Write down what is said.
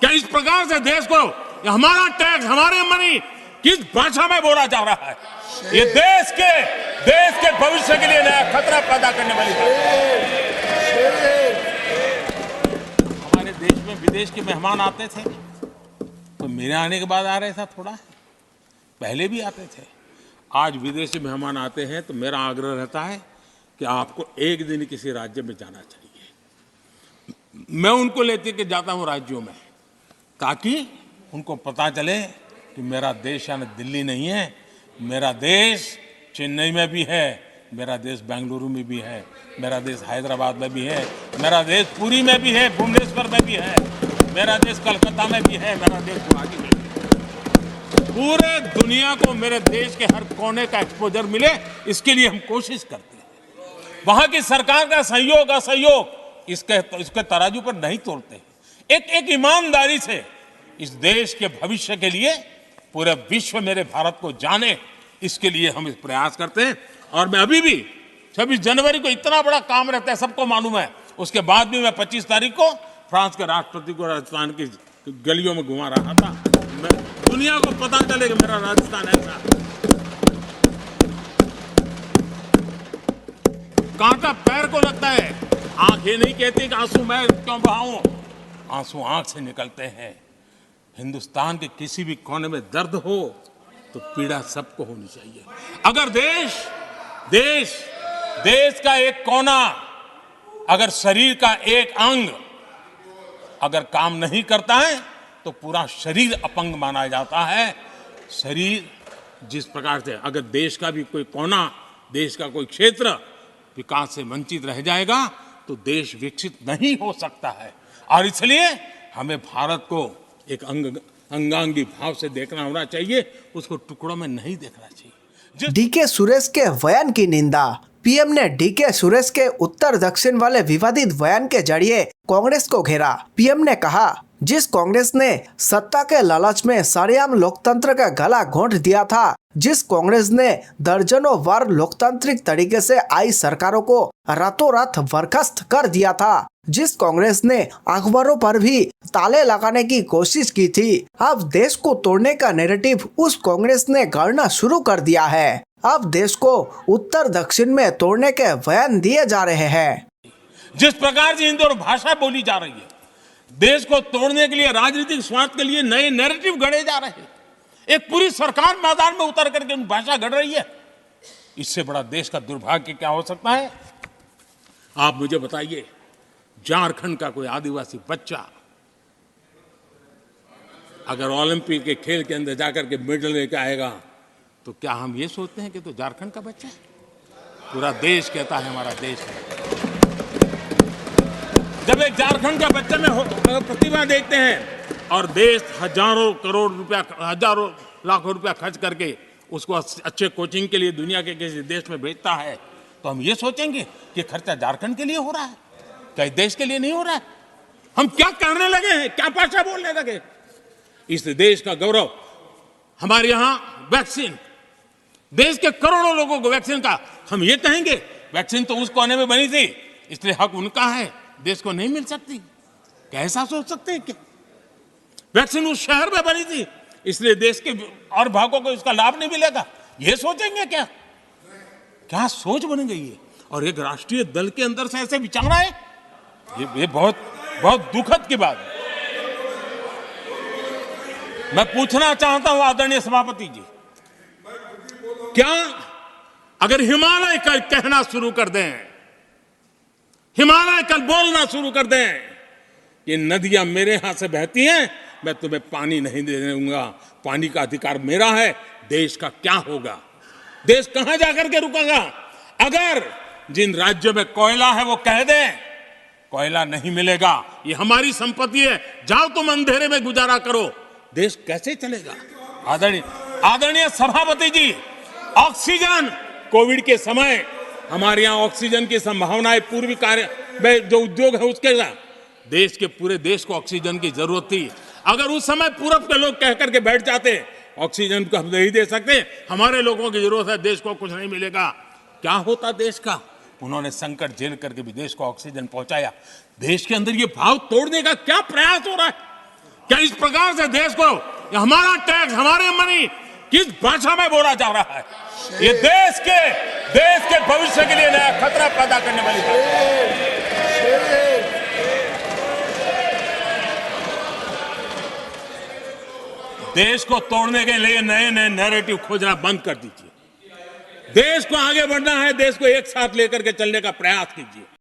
क्या इस प्रकार से देश को हमारा टैक्स, हमारे मनी किस भाषा में बोला जा रहा है? ये देश के भविष्य के लिए नया खतरा पैदा करने वाली बात है। हमारे देश में विदेश के मेहमान आते थे तो मेरे आने के बाद आ रहे था, थोड़ा पहले भी आते थे। आज विदेशी मेहमान आते हैं तो मेरा आग्रह रहता है कि आपको एक दिन किसी राज्य में जाना चाहिए। मैं उनको लेते के जाता हूं राज्यों में, ताकि उनको पता चले कि मेरा देश यानी दिल्ली नहीं है, मेरा देश चेन्नई में भी है, मेरा देश बेंगलुरु में भी है, मेरा देश हैदराबाद में भी है, मेरा देश पुरी में भी है, भुवनेश्वर में भी है, मेरा देश कलकत्ता में भी है, मेरा देश गुवाहाटी में भी है। पूरे दुनिया को मेरे देश के हर कोने का एक्सपोजर मिले, इसके लिए हम कोशिश करते हैं। वहां की सरकार का सहयोग असहयोग इसके तराजू पर नहीं तोड़ते। एक ईमानदारी से इस देश के भविष्य के लिए पूरे विश्व मेरे भारत को जाने, इसके लिए हम इस प्रयास करते हैं। और मैं अभी भी 26 जनवरी को इतना बड़ा काम रहता है, सबको मालूम है। उसके बाद भी मैं 25 तारीख को फ्रांस के राष्ट्रपति को राजस्थान की गलियों में घुमा रहा था। मैं दुनिया को पता चले कि मेरा राजस्थान ऐसा। कांटा पैर को लगता है, आंख ये नहीं कहती कि आंसू मैं क्यों बहाऊं, आंसू आंख से निकलते हैं। हिंदुस्तान के किसी भी कोने में दर्द हो तो पीड़ा सबको होनी चाहिए। अगर देश का एक कोना, अगर शरीर का एक अंग अगर काम नहीं करता है तो पूरा शरीर अपंग माना जाता है। शरीर जिस प्रकार से, अगर देश का भी कोई कोना, देश का कोई क्षेत्र विकास से वंचित रह जाएगा तो देश विकसित नहीं हो सकता है। और इसलिए हमें भारत को एक अंगांगी भाव से देखना होना चाहिए, उसको टुकड़ों में नहीं देखना चाहिए। डीके सुरेश के बयान की निंदा। पीएम ने डीके सुरेश के उत्तर दक्षिण वाले विवादित बयान के जरिए कांग्रेस को घेरा। पीएम ने कहा, जिस कांग्रेस ने सत्ता के लालच में सरेआम लोकतंत्र का गला घोंट दिया था, जिस कांग्रेस ने दर्जनों बार लोकतांत्रिक तरीके से आई सरकारों को रातों रात बर्खास्त कर दिया था, जिस कांग्रेस ने अखबारों पर भी ताले लगाने की कोशिश की थी, अब देश को तोड़ने का नैरेटिव उस कांग्रेस ने गढ़ना शुरू कर दिया है। अब देश को उत्तर दक्षिण में तोड़ने के बयान दिए जा रहे हैं। जिस प्रकार से हिंदी और भाषा बोली जा रही है, देश को तोड़ने के लिए, राजनीतिक स्वार्थ के लिए नए नैरेटिव गढ़े जा रहे हैं। एक पूरी सरकार मैदान में उतर करके भाषा गढ़ रही है। इससे बड़ा देश का दुर्भाग्य क्या हो सकता है? आप मुझे बताइए, झारखंड का कोई आदिवासी बच्चा अगर ओलंपिक के खेल के अंदर जाकर के मेडल लेकर आएगा तो क्या हम ये सोचते हैं कि तो झारखंड का बच्चा है? पूरा देश कहता है हमारा देश है। जब एक झारखंड का बच्चे में प्रतिभा देखते हैं और देश हजारों करोड़ रुपया, हजारों लाखों रुपया खर्च करके उसको अच्छे कोचिंग के लिए दुनिया के किसी देश में भेजता है, तो हम ये सोचेंगे कि खर्चा झारखंड के लिए हो रहा है, क्या देश के लिए नहीं हो रहा है? हम क्या करने लगे हैं, क्या भाषा बोलने लगे? इस देश का गौरव, हमारे यहां वैक्सीन, देश के करोड़ों लोगों को वैक्सीन का, हम ये कहेंगे वैक्सीन तो उस कोने में बनी थी इसलिए हक उनका है, देश को नहीं मिल सकती? कैसा सोच सकते हैं? क्या वैक्सीन उस शहर में बनी थी इसलिए देश के और भागों को इसका लाभ नहीं मिलेगा? ये सोचेंगे क्या? क्या सोच बन गई है? और एक राष्ट्रीय दल के अंदर से ऐसे विचार आए, ये बहुत बहुत दुखद की बात है। मैं पूछना चाहता हूं आदरणीय सभापति जी, क्या अगर हिमालय कल कहना शुरू कर दें, हिमालय कल बोलना शुरू कर दें कि नदियां मेरे यहां से बहती हैं, मैं तुम्हें पानी नहीं देने दूंगा, पानी का अधिकार मेरा है, देश का क्या होगा? देश कहां जाकर के रुकेगा? अगर जिन राज्यों में कोयला है वो कह दें कोयला नहीं मिलेगा, ये हमारी संपत्ति है, जाओ तुम अंधेरे में गुजारा करो, देश कैसे चलेगा? आदरणीय सभापति जी, ऑक्सीजन, कोविड के समय हमारे यहां ऑक्सीजन की संभावनाएं, पूर्वी कार्य में जो उद्योग है उसके साथ देश के पूरे देश को ऑक्सीजन की जरूरत थी। अगर उस समय पूरब के लोग कह करके बैठ जाते ऑक्सीजन को हम नहीं दे सकते, हमारे लोगों की जरूरत है, देश को कुछ नहीं मिलेगा, क्या होता देश का? उन्होंने संकट झेल करके भी देश को ऑक्सीजन पहुंचाया। देश के अंदर ये भाव तोड़ने का क्या प्रयास हो रहा है? क्या इस प्रकार से देश को हमारा टैक्स, हमारे मनी किस भाषा में बोला जा रहा है? ये देश के भविष्य के लिए नया खतरा पैदा करने वाली बात है। देश को तोड़ने के लिए नए नए नैरेटिव खोजना बंद कर दीजिए। देश को आगे बढ़ना है, देश को एक साथ लेकर के चलने का प्रयास कीजिए।